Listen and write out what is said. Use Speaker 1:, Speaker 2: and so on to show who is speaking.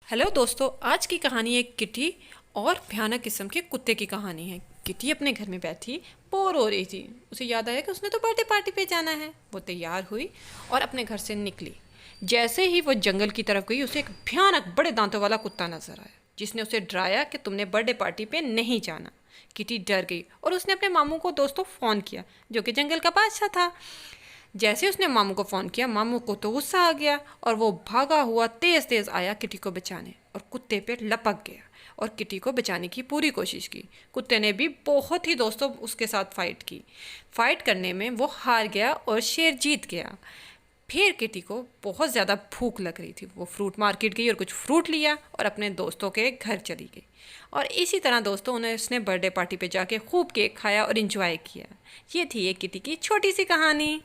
Speaker 1: Hello दोस्तों, आज की कहानी एक किटी और भयानक किस्म के कुत्ते की कहानी है। किटी अपने घर में बैठी बोर हो रही थी। उसे याद आया कि उसने तो बर्थडे पार्टी पे जाना है। वो तैयार हुई और अपने घर से निकली। जैसे ही वो जंगल की तरफ गई, उसे एक भयानक बड़े दांतों वाला कुत्ता नजर आया, जिसने उसे डराया कि तुमने बर्थडे पार्टी पे नहीं जाना। किटी डर गई और उसने अपने मामू को दोस्तों फ़ोन किया, जो कि जंगल का बादशाह था। जैसे उसने मामू को फ़ोन किया, मामू को तो गुस्सा आ गया और वो भागा हुआ तेज़ तेज़ आया किटी को बचाने और कुत्ते पे लपक गया और किटी को बचाने की पूरी कोशिश की। कुत्ते ने भी बहुत ही दोस्तों उसके साथ फ़ाइट की। फ़ाइट करने में वो हार गया और शेर जीत गया। फिर किटी को बहुत ज़्यादा भूख लग रही थी। वो फ्रूट मार्केट गई और कुछ फ्रूट लिया और अपने दोस्तों के घर चली गई। और इसी तरह दोस्तों उसने बर्थडे पार्टी पे जाके खूब केक खाया और इन्जॉय किया। ये थी एक किटी की छोटी सी कहानी।